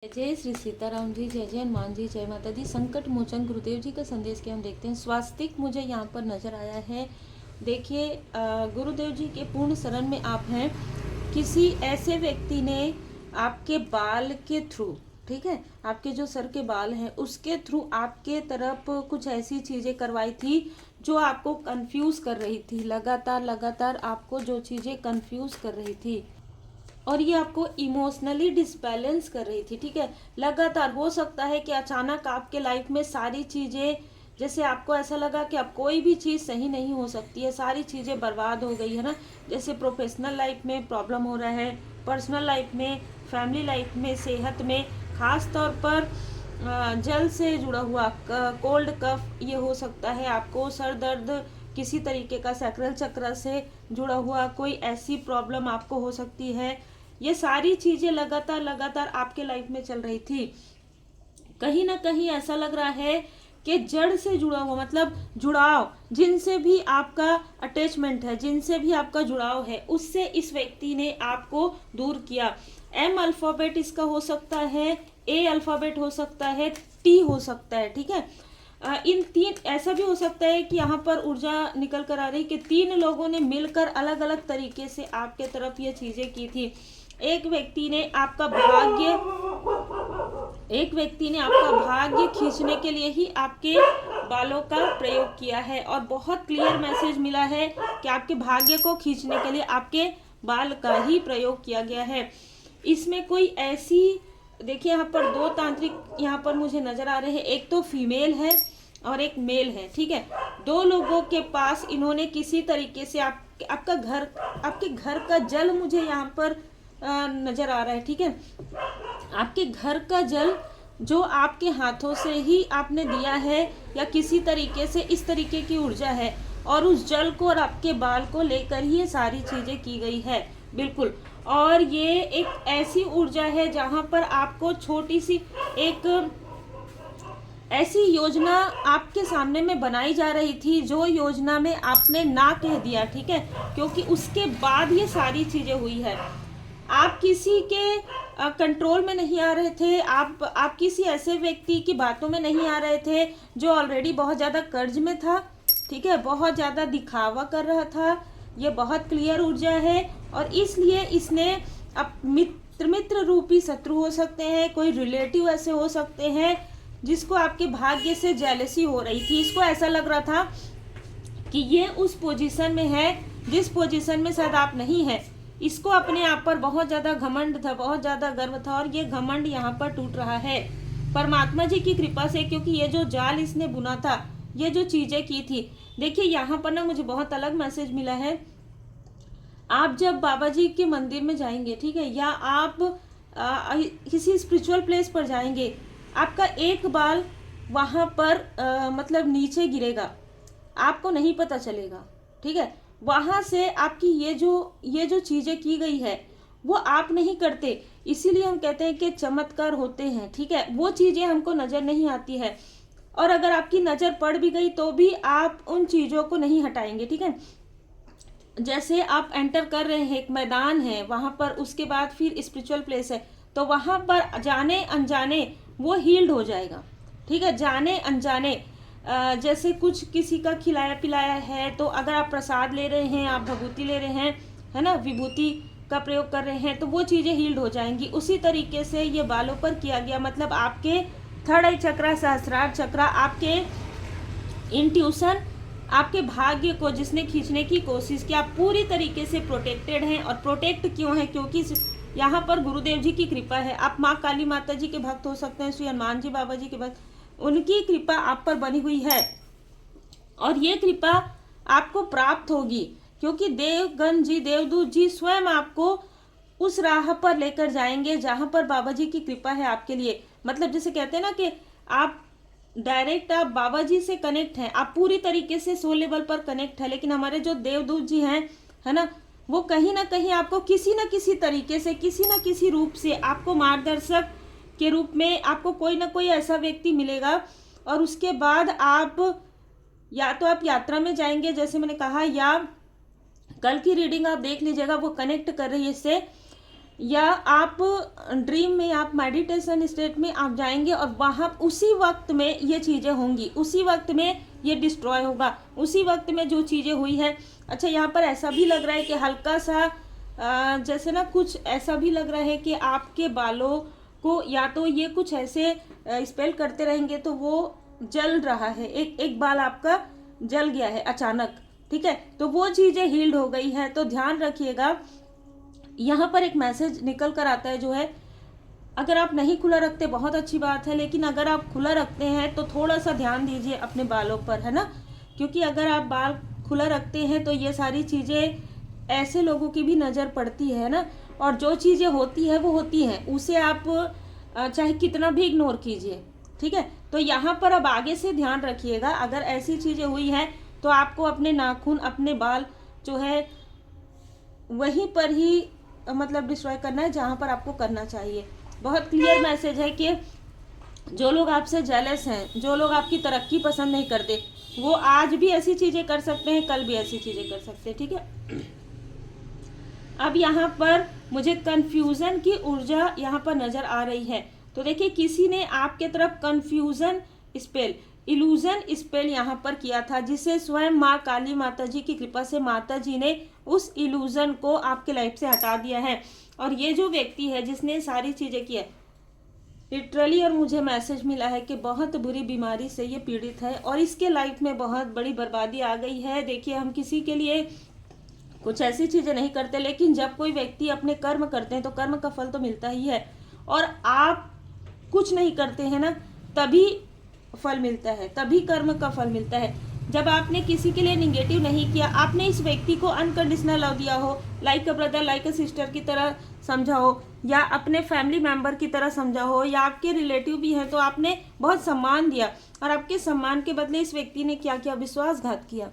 जय श्री सीताराम जी, जय जय हनुमान जी, जय माता दी। संकट मोचन गुरुदेव जी का संदेश के हम देखते हैं। स्वास्तिक मुझे यहाँ पर नजर आया है। देखिए, गुरुदेव जी के पूर्ण शरण में आप हैं। किसी ऐसे व्यक्ति ने आपके बाल के थ्रू, ठीक है, आपके जो सर के बाल हैं उसके थ्रू आपके तरफ कुछ ऐसी चीजें करवाई थी जो आपको कंफ्यूज कर रही थी। लगातार आपको जो चीजें कंफ्यूज कर रही थी और ये आपको इमोशनली डिसबैलेंस कर रही थी, ठीक है। लगातार हो सकता है कि अचानक आपके लाइफ में सारी चीजें, जैसे आपको ऐसा लगा कि अब कोई भी चीज सही नहीं हो सकती है, सारी चीजें बर्बाद हो गई है ना। जैसे प्रोफेशनल लाइफ में प्रॉब्लम हो रहा है, पर्सनल लाइफ में, फैमिली लाइफ में, सेहत में, खास तौर पर जल से जुड़ा हुआ कोल्ड कफ ये हो सकता है। आपको सर दर्द, किसी तरीके का सैक्रल चक्र से जुड़ा हुआ कोई ऐसी प्रॉब्लम आपको हो सकती है। ये सारी चीजें लगातार आपके लाइफ में चल रही थी। कहीं ना कहीं ऐसा लग रहा है कि जड़ से जुड़ा हुआ, मतलब जुड़ाव, जिनसे भी आपका अटैचमेंट है, जिनसे भी आपका जुड़ाव है, उससे इस व्यक्ति ने आपको दूर किया। एम अल्फाबेट इसका हो सकता है, ए अल्फाबेट हो सकता है, टी हो सकता है, ठीक है। इन तीन, ऐसा भी हो सकता है कि यहाँ पर ऊर्जा निकल कर आ रही कि तीन लोगों ने मिलकर अलग अलग तरीके से आपके तरफ ये चीजें की थी। एक व्यक्ति ने आपका भाग्य खींचने के लिए ही आपके बालों का प्रयोग किया है और बहुत क्लियर मैसेज मिला है कि आपके भाग्य को खींचने के लिए आपके बाल का ही प्रयोग किया गया है। इसमें कोई ऐसी, देखिए यहाँ पर दो तांत्रिक यहाँ पर मुझे नजर आ रहे हैं। एक तो फीमेल है और एक मेल है, ठीक है। दो लोगों के पास इन्होंने किसी तरीके से आपके घर का जल मुझे यहाँ पर नजर आ रहा है, ठीक है। आपके घर का जल जो आपके हाथों से ही आपने दिया है या किसी तरीके से इस तरीके की ऊर्जा है, और उस जल को और आपके बाल को लेकर ही ये सारी चीजें की गई है, बिल्कुल। और ये एक ऐसी ऊर्जा है जहां पर आपको छोटी सी एक ऐसी योजना आपके सामने में बनाई जा रही थी, जो योजना में आपने ना कह दिया, ठीक है, क्योंकि उसके बाद ये सारी चीजें हुई है। आप किसी के कंट्रोल में नहीं आ रहे थे, आप किसी ऐसे व्यक्ति की बातों में नहीं आ रहे थे जो ऑलरेडी बहुत ज़्यादा कर्ज में था, ठीक है, बहुत ज़्यादा दिखावा कर रहा था। ये बहुत क्लियर ऊर्जा है और इसलिए इसने अब मित्र रूपी शत्रु हो सकते हैं, कोई रिलेटिव ऐसे हो सकते हैं जिसको आपके भाग्य से जेलसी हो रही थी। इसको ऐसा लग रहा था कि ये उस पोजीशन में है जिस पोजीशन में शायद आप नहीं है। इसको अपने आप पर बहुत ज़्यादा घमंड था, बहुत ज़्यादा गर्व था, और ये घमंड यहाँ पर टूट रहा है परमात्मा जी की कृपा से, क्योंकि ये जो जाल इसने बुना था, ये जो चीज़ें की थी। देखिए यहाँ पर ना मुझे बहुत अलग मैसेज मिला है। आप जब बाबा जी के मंदिर में जाएंगे, ठीक है, या आप किसी स्पिरिचुअल प्लेस पर जाएंगे, आपका एक बाल वहाँ पर मतलब नीचे गिरेगा, आपको नहीं पता चलेगा, ठीक है। वहां से आपकी ये जो चीजें की गई है वो आप नहीं करते, इसीलिए हम कहते हैं कि चमत्कार होते हैं, ठीक है। वो चीजें हमको नजर नहीं आती है, और अगर आपकी नजर पड़ भी गई तो भी आप उन चीजों को नहीं हटाएंगे, ठीक है। जैसे आप एंटर कर रहे हैं, एक मैदान है वहां पर, उसके बाद फिर स्पिरिचुअल प्लेस है, तो वहां पर जाने अनजाने वो हील्ड हो जाएगा, ठीक है। जाने अनजाने जैसे कुछ किसी का खिलाया पिलाया है, तो अगर आप प्रसाद ले रहे हैं, आप भभूति ले रहे हैं, है ना, विभूति का प्रयोग कर रहे हैं, तो वो चीज़ें हील्ड हो जाएंगी। उसी तरीके से ये बालों पर किया गया, मतलब आपके थर्ड आई चक्रा, सहस्रार चक्रा, आपके इंट्यूशन, आपके भाग्य को जिसने खींचने की कोशिश की, आप पूरी तरीके से प्रोटेक्टेड हैं। और प्रोटेक्ट क्यों है? क्योंकि यहाँ पर गुरुदेव जी की कृपा है। आप माँ काली माता जी के भक्त हो सकते हैं, श्री हनुमान जी बाबा जी के भक्त, उनकी कृपा आप पर बनी हुई है, और ये कृपा आपको प्राप्त होगी, क्योंकि देवगण जी, देवदूत जी स्वयं आपको उस राह पर लेकर जाएंगे जहां पर बाबा जी की कृपा है आपके लिए। मतलब जैसे कहते हैं ना कि आप डायरेक्ट, आप बाबा जी से कनेक्ट हैं, आप पूरी तरीके से सोल लेवल पर कनेक्ट है, लेकिन हमारे जो देवदूत जी हैं, है ना, वो कहीं ना कहीं आपको किसी न किसी तरीके से, किसी न किसी रूप से आपको मार्गदर्शक के रूप में आपको कोई ना कोई ऐसा व्यक्ति मिलेगा, और उसके बाद आप या तो आप यात्रा में जाएंगे, जैसे मैंने कहा, या कल की रीडिंग आप देख लीजिएगा, वो कनेक्ट कर रही है इससे। या आप ड्रीम में, आप मेडिटेशन स्टेट में आप जाएंगे और वहाँ उसी वक्त में ये चीज़ें होंगी, उसी वक्त में ये डिस्ट्रॉय होगा, उसी वक्त में जो चीज़ें हुई है। अच्छा, यहाँ पर ऐसा भी लग रहा है कि हल्का सा जैसे ना कुछ ऐसा भी लग रहा है कि आपके बालों को या तो ये कुछ ऐसे स्पेल करते रहेंगे तो वो जल रहा है, एक बाल आपका जल गया है अचानक, ठीक है, तो वो चीज़ें हील्ड हो गई है। तो ध्यान रखिएगा, यहाँ पर एक मैसेज निकल कर आता है जो है, अगर आप नहीं खुला रखते बहुत अच्छी बात है, लेकिन अगर आप खुला रखते हैं तो थोड़ा सा ध्यान दीजिए अपने बालों पर, है ना, क्योंकि अगर आप बाल खुला रखते हैं तो ये सारी चीज़ें ऐसे लोगों की भी नज़र पड़ती है ना, और जो चीज़ें होती है वो होती हैं, उसे आप चाहे कितना भी इग्नोर कीजिए, ठीक है। तो यहाँ पर अब आगे से ध्यान रखिएगा, अगर ऐसी चीज़ें हुई हैं तो आपको अपने नाखून, अपने बाल जो है वहीं पर ही मतलब डिस्ट्रॉय करना है जहाँ पर आपको करना चाहिए। बहुत क्लियर मैसेज है कि जो लोग आपसे जेलस हैं, जो लोग आपकी तरक्की पसंद नहीं करते, वो आज भी ऐसी चीज़ें कर सकते हैं, कल भी ऐसी चीज़ें कर सकते हैं, ठीक है। अब यहाँ पर मुझे कंफ्यूजन की ऊर्जा यहाँ पर नजर आ रही है। तो देखिए, किसी ने आपके तरफ कंफ्यूजन स्पेल, इल्यूजन स्पेल यहाँ पर किया था, जिसे स्वयं माँ काली माता जी की कृपा से माता जी ने उस इल्यूजन को आपके लाइफ से हटा दिया है। और ये जो व्यक्ति है जिसने सारी चीज़ें की है, लिटरली, और मुझे मैसेज मिला है कि बहुत बुरी बीमारी से ये पीड़ित है और इसके लाइफ में बहुत बड़ी बर्बादी आ गई है। देखिए, हम किसी के लिए कुछ ऐसी चीज़ें नहीं करते, लेकिन जब कोई व्यक्ति अपने कर्म करते हैं तो कर्म का फल तो मिलता ही है, और आप कुछ नहीं करते हैं ना, तभी फल मिलता है, तभी कर्म का फल मिलता है। जब आपने किसी के लिए निगेटिव नहीं किया, आपने इस व्यक्ति को अनकंडीशनल लव दिया हो, like a brother, like a sister की तरह समझा हो, या अपने फैमिली मेंबर की तरह समझा हो, या आपके रिलेटिव भी हैं तो आपने बहुत सम्मान दिया, और आपके सम्मान के बदले इस व्यक्ति ने क्या किया, विश्वासघात किया।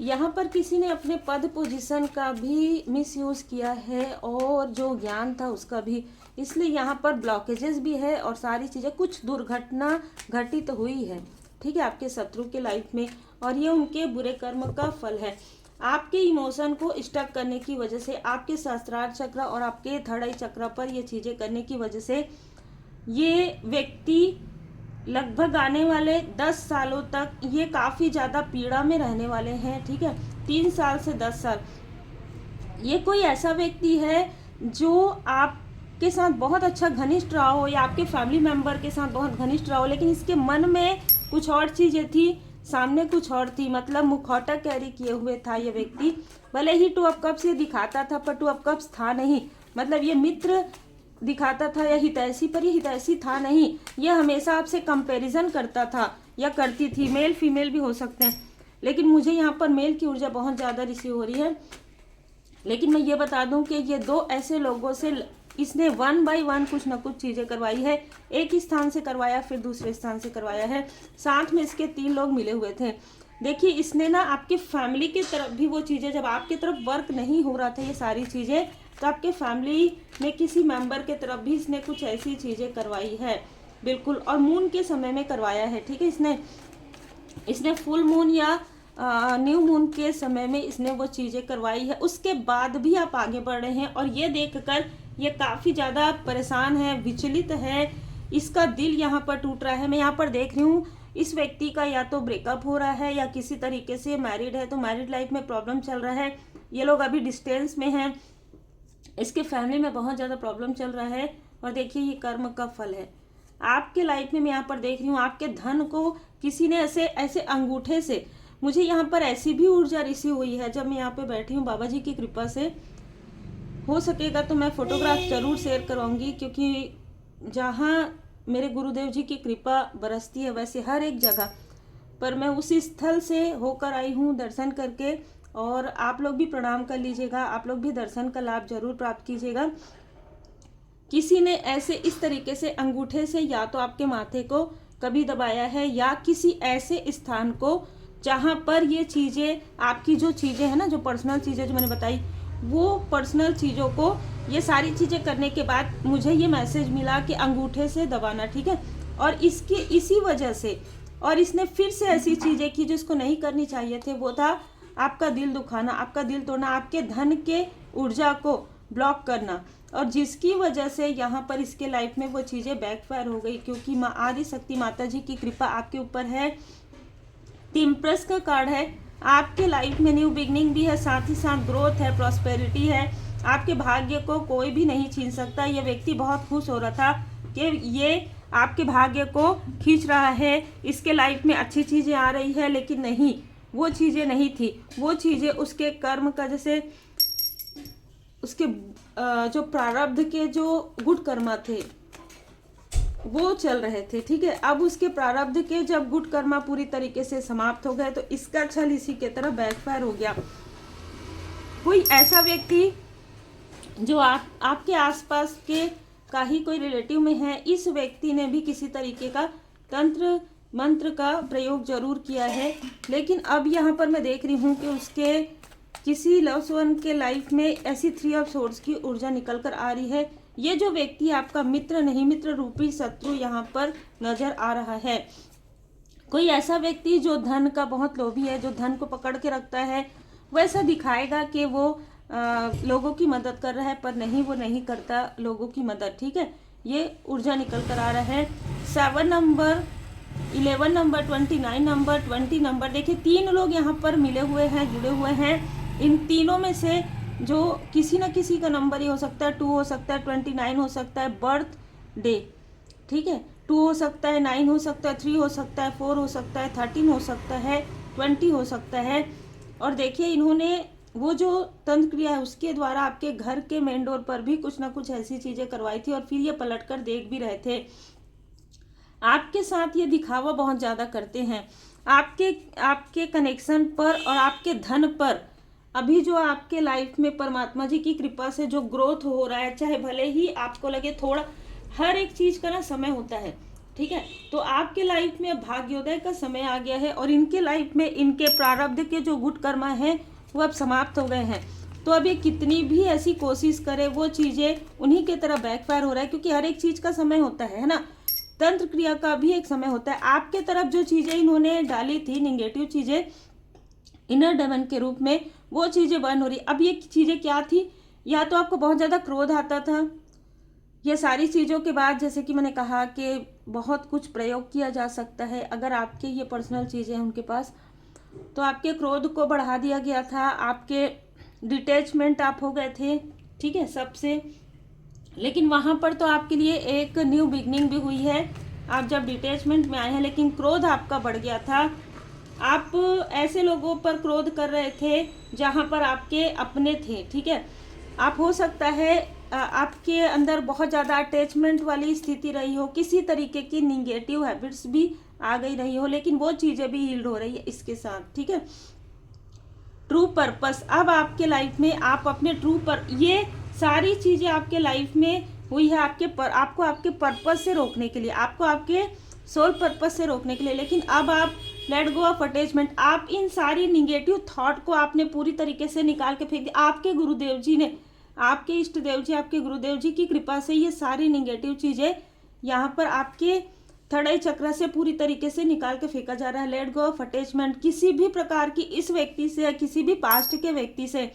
यहाँ पर किसी ने अपने पद पोजीशन का भी मिसयूज़ किया है और जो ज्ञान था उसका भी, इसलिए यहाँ पर ब्लॉकेजेस भी है और सारी चीज़ें, कुछ दुर्घटना घटित हुई है, ठीक है, आपके शत्रु के लाइफ में, और ये उनके बुरे कर्म का फल है। आपके इमोशन को स्टक करने की वजह से, आपके सहस्त्रार चक्र और आपके थर्ड आई चक्र पर ये चीज़ें करने की वजह से ये व्यक्ति लगभग आने वाले 10 सालों तक ये काफ़ी ज़्यादा पीड़ा में रहने वाले हैं, ठीक है, 3 साल से 10 साल। ये कोई ऐसा व्यक्ति है जो आपके साथ बहुत अच्छा घनिष्ठ रहा हो, या आपके फैमिली मेंबर के साथ बहुत घनिष्ठ रहा हो, लेकिन इसके मन में कुछ और चीज़ें थी, सामने कुछ और थी, मतलब मुखौटा कैरी किए हुए था ये व्यक्ति। भले ही 2 ऑफ कप्स ये दिखाता था, पर 2 ऑफ कप्स था नहीं, मतलब ये मित्र दिखाता था या हितैषी, पर ये हितैषी था नहीं, ये हमेशा आपसे कंपैरिजन करता था या करती थी, मेल फीमेल भी हो सकते हैं, लेकिन मुझे यहाँ पर मेल की ऊर्जा बहुत ज़्यादा रिसीव हो रही है। लेकिन मैं ये बता दूं कि ये 2 ऐसे लोगों से इसने 1 बाय 1 कुछ ना कुछ चीज़ें करवाई है, एक स्थान से करवाया, फिर दूसरे स्थान से करवाया है, साथ में इसके 3 लोग मिले हुए थे। देखिए, इसने ना आपके फैमिली की तरफ भी वो चीज़ें, जब आपकी तरफ वर्क नहीं हो रहा था ये सारी चीज़ें, तो आपके फैमिली में किसी मेंबर के तरफ भी इसने कुछ ऐसी चीज़ें करवाई है, बिल्कुल, और मून के समय में करवाया है, ठीक है। इसने फुल मून या न्यू मून के समय में इसने वो चीज़ें करवाई है। उसके बाद भी आप आगे बढ़ रहे हैं, और ये देखकर ये काफ़ी ज़्यादा परेशान है, विचलित है, इसका दिल यहाँ पर टूट रहा है। मैं यहाँ पर देख रही हूँ इस व्यक्ति का या तो ब्रेकअप हो रहा है, या किसी तरीके से मैरिड है तो मैरिड लाइफ में प्रॉब्लम चल रहा है, ये लोग अभी डिस्टेंस में हैं, इसके फैमिली में बहुत ज़्यादा प्रॉब्लम चल रहा है, और देखिए ये कर्म का फल है आपके लाइफ में। मैं यहाँ पर देख रही हूँ आपके धन को किसी ने ऐसे अंगूठे से, मुझे यहाँ पर ऐसी भी ऊर्जा रिसीव हुई है जब मैं यहाँ पे बैठी हूँ, बाबा जी की कृपा से। हो सकेगा तो मैं फोटोग्राफ जरूर शेयर करवाऊंगी, क्योंकि जहाँ मेरे गुरुदेव जी की कृपा बरसती है, वैसे हर एक जगह पर मैं उसी स्थल से होकर आई हूँ दर्शन करके, और आप लोग भी प्रणाम कर लीजिएगा, आप लोग भी दर्शन का लाभ जरूर प्राप्त कीजिएगा। किसी ने ऐसे इस तरीके से अंगूठे से या तो आपके माथे को कभी दबाया है, या किसी ऐसे स्थान को जहाँ पर ये चीज़ें, आपकी जो चीज़ें हैं ना, जो पर्सनल चीज़ें जो मैंने बताई, वो पर्सनल चीज़ों को, ये सारी चीज़ें करने के बाद मुझे ये मैसेज मिला कि अंगूठे से दबाना, ठीक है। और इसी वजह से, और इसने फिर से ऐसी चीज़ें की जो इसको नहीं करनी चाहिए थे, वो था आपका दिल दुखाना, आपका दिल तोड़ना, आपके धन के ऊर्जा को ब्लॉक करना, और जिसकी वजह से यहाँ पर इसके लाइफ में वो चीज़ें बैकफायर हो गई, क्योंकि माँ आदि शक्ति माता जी की कृपा आपके ऊपर है। टेम्परस का कार्ड है, आपके लाइफ में न्यू बिगनिंग भी है, साथ ही साथ ग्रोथ है, प्रॉस्पेरिटी है। आपके भाग्य को कोई भी नहीं छीन सकता। ये व्यक्ति बहुत खुश हो रहा था कि ये आपके भाग्य को खींच रहा है, इसके लाइफ में अच्छी चीज़ें आ रही है, लेकिन नहीं, वो चीज़ें नहीं थी। वो चीज़ें उसके कर्म का, जैसे उसके जो प्रारब्ध के जो गुड कर्मा थे वो चल रहे थे, ठीक है। अब उसके प्रारब्ध के जब गुड कर्मा पूरी तरीके से समाप्त हो गए तो इसका छल इसी के तरह बैकफायर हो गया। कोई ऐसा व्यक्ति जो आपके आसपास के का ही कोई रिलेटिव में है, इस व्यक्ति ने भी किसी तरीके का तंत्र मंत्र का प्रयोग जरूर किया है, लेकिन अब यहाँ पर मैं देख रही हूँ कि उसके किसी लव्स वन के लाइफ में ऐसी 3 ऑफ सोर्ड्स की ऊर्जा निकल कर आ रही है। ये जो व्यक्ति आपका मित्र नहीं, मित्र रूपी शत्रु यहाँ पर नजर आ रहा है। कोई ऐसा व्यक्ति जो धन का बहुत लोभी है, जो धन को पकड़ के रखता है, वैसा दिखाएगा कि वो लोगों की मदद कर रहा है, पर नहीं, वो नहीं करता लोगों की मदद, ठीक है। ये ऊर्जा निकल कर आ रहा है। 7 नंबर, 11 नंबर, 29 नंबर, 20 नंबर, देखिए 3 लोग यहाँ पर मिले हुए हैं, जुड़े हुए हैं। इन तीनों में से जो किसी न किसी का नंबर ही हो सकता है, 2 हो सकता है, 29 हो सकता है, बर्थ डे, ठीक है, 2 हो सकता है, 9 हो सकता है, 3 हो सकता है, 4 हो सकता है, 13 हो सकता है, 20 हो सकता है। और देखिए इन्होंने वो जो तंत्र क्रिया है उसके द्वारा आपके घर के मेन डोर पर भी कुछ ना कुछ ऐसी चीज़ें करवाई थी, और फिर ये पलट कर देख भी रहे थे। आपके साथ ये दिखावा बहुत ज़्यादा करते हैं, आपके कनेक्शन पर और आपके धन पर। अभी जो आपके लाइफ में परमात्मा जी की कृपा से जो ग्रोथ हो रहा है, चाहे भले ही आपको लगे थोड़ा, हर एक चीज़ का ना समय होता है, ठीक है। तो आपके लाइफ में भाग्योदय का समय आ गया है, और इनके लाइफ में इनके प्रारब्ध के जो गुड कर्मा हैं वो अब समाप्त हो गए हैं। तो अब ये कितनी भी ऐसी कोशिश करे, वो चीज़ें उन्हीं के तरह बैकफायर हो रहा है, क्योंकि हर एक चीज़ का समय होता है ना। तंत्र क्रिया का भी एक समय होता है। आपके तरफ जो चीज़ें इन्होंने डाली थी, निगेटिव चीज़ें इनर डेमन के रूप में, वो चीज़ें बंद हो रही। अब ये चीज़ें क्या थी, या तो आपको बहुत ज़्यादा क्रोध आता था, ये सारी चीज़ों के बाद जैसे कि मैंने कहा कि बहुत कुछ प्रयोग किया जा सकता है। अगर आपके ये पर्सनल चीज़ें हैं उनके पास, तो आपके क्रोध को बढ़ा दिया गया था, आपके डिटैचमेंट आप हो गए थे, ठीक है, सबसे। लेकिन वहाँ पर तो आपके लिए एक न्यू बिगनिंग भी हुई है, आप जब डिटैचमेंट में आए हैं। लेकिन क्रोध आपका बढ़ गया था, आप ऐसे लोगों पर क्रोध कर रहे थे जहाँ पर आपके अपने थे, ठीक है। आप हो सकता है आपके अंदर बहुत ज़्यादा अटैचमेंट वाली स्थिति रही हो, किसी तरीके की निगेटिव हैबिट्स भी आ गई रही हो, लेकिन वो चीज़ें भी हील्ड हो रही है इसके साथ, ठीक है। ट्रू पर्पस, अब आपके लाइफ में आप अपने ट्रू पर, ये सारी चीज़ें आपके लाइफ में हुई है आपको आपके पर्पस से रोकने के लिए, आपको आपके सोल पर्पस से रोकने के लिए। लेकिन अब आप लेट गो ऑफ अटैचमेंट, आप इन सारी निगेटिव थॉट को आपने पूरी तरीके से निकाल के फेंक दिया। आपके गुरुदेव जी ने, आपके इष्ट देव जी, आपके गुरुदेव जी की कृपा से ये सारी निगेटिव चीज़ें यहाँ पर आपके थर्ड आई चक्र से पूरी तरीके से निकाल के फेंका जा रहा है। लेट गो ऑफ अटैचमेंट, किसी भी प्रकार की इस व्यक्ति से या किसी भी पास्ट के व्यक्ति से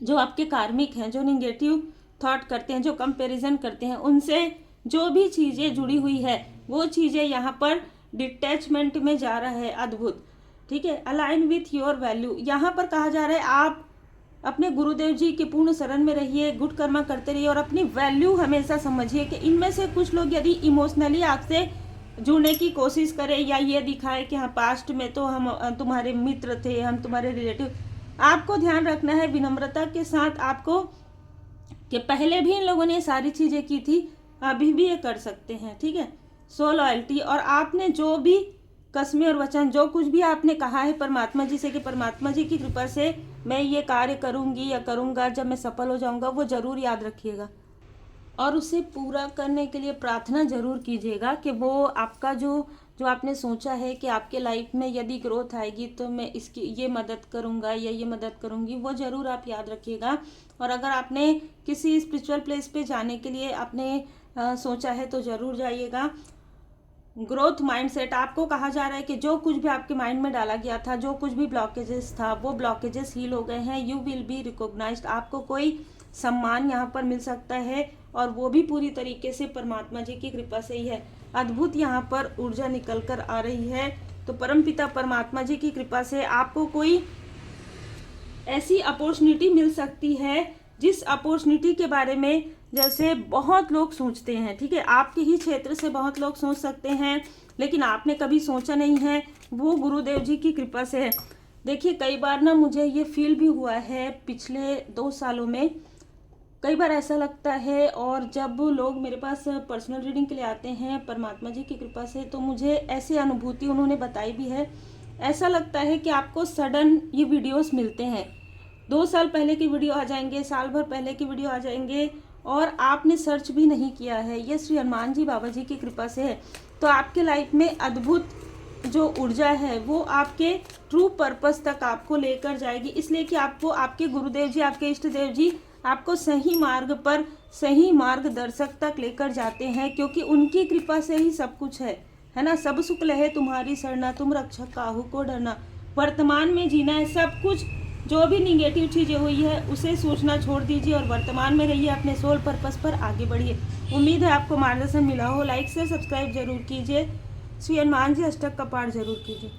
जो आपके कार्मिक हैं, जो निगेटिव थॉट करते हैं, जो कंपैरिजन करते हैं, उनसे जो भी चीज़ें जुड़ी हुई है वो चीज़ें यहाँ पर डिटैचमेंट में जा रहा है। अद्भुत, ठीक है। अलाइन विथ योर वैल्यू, यहाँ पर कहा जा रहा है आप अपने गुरुदेव जी के पूर्ण शरण में रहिए, गुड कर्मा करते रहिए, और अपनी वैल्यू हमेशा समझिए कि इनमें से कुछ लोग यदि इमोशनली आपसे जुड़ने की कोशिश करें या ये दिखाए कि हाँ पास्ट में तो हम तुम्हारे मित्र थे, हम तुम्हारे रिलेटिव, आपको ध्यान रखना है विनम्रता के साथ आपको कि पहले भी इन लोगों ने सारी चीज़ें की थी, अभी भी ये कर सकते हैं, ठीक है। सो लॉयल्टी, और आपने जो भी कसमें और वचन, जो कुछ भी आपने कहा है परमात्मा जी से कि परमात्मा जी की कृपा से मैं ये कार्य करूँगी या करूँगा, जब मैं सफल हो जाऊँगा, वो ज़रूर याद रखिएगा और उसे पूरा करने के लिए प्रार्थना जरूर कीजिएगा कि वो आपका जो आपने सोचा है कि आपके लाइफ में यदि ग्रोथ आएगी तो मैं इसकी ये मदद करूँगा या ये मदद करूँगी, वो ज़रूर आप याद रखिएगा। और अगर आपने किसी स्पिरिचुअल प्लेस पे जाने के लिए आपने सोचा है तो ज़रूर जाइएगा। ग्रोथ माइंडसेट, आपको कहा जा रहा है कि जो कुछ भी आपके माइंड में डाला गया था, जो कुछ भी ब्लॉकेजेस था, वो ब्लॉकेजेस हील हो गए हैं। यू विल बी रिकॉग्नाइज्ड, आपको कोई सम्मान यहाँ पर मिल सकता है, और वो भी पूरी तरीके से परमात्मा जी की कृपा से ही है। अद्भुत यहाँ पर ऊर्जा निकल कर आ रही है। तो परमपिता परमात्मा जी की कृपा से आपको कोई ऐसी अपॉर्चुनिटी मिल सकती है जिस अपॉर्चुनिटी के बारे में जैसे बहुत लोग सोचते हैं, ठीक है, आपके ही क्षेत्र से बहुत लोग सोच सकते हैं, लेकिन आपने कभी सोचा नहीं है, वो गुरुदेव जी की कृपा से है। देखिए कई बार ना मुझे ये फील भी हुआ है पिछले 2 सालों में, कई बार ऐसा लगता है, और जब लोग मेरे पास पर्सनल रीडिंग के लिए आते हैं परमात्मा जी की कृपा से, तो मुझे ऐसी अनुभूति उन्होंने बताई भी है। ऐसा लगता है कि आपको सडन ये वीडियोस मिलते हैं, 2 साल पहले की वीडियो आ जाएंगे, साल भर पहले की वीडियो आ जाएंगे, और आपने सर्च भी नहीं किया है। ये श्री हनुमान जी बाबा जी की कृपा से है। तो आपके लाइफ में अद्भुत जो ऊर्जा है वो आपके ट्रू पर्पस तक आपको लेकर जाएगी, इसलिए कि आपको आपके गुरुदेव जी, आपके इष्ट देव जी आपको सही मार्ग पर, सही मार्गदर्शक तक लेकर जाते हैं, क्योंकि उनकी कृपा से ही सब कुछ है ना। सब सुख लहे तुम्हारी सरना, तुम रक्षक काहू को डरना। वर्तमान में जीना है, सब कुछ जो भी निगेटिव चीज़ें हुई है उसे सोचना छोड़ दीजिए और वर्तमान में रहिए, अपने सोल पर्पस पर आगे बढ़िए। उम्मीद है आपको मार्गदर्शन मिला हो। लाइक से सब्सक्राइब जरूर कीजिए। श्री हनुमान जी अष्टक का पाठ जरूर कीजिए।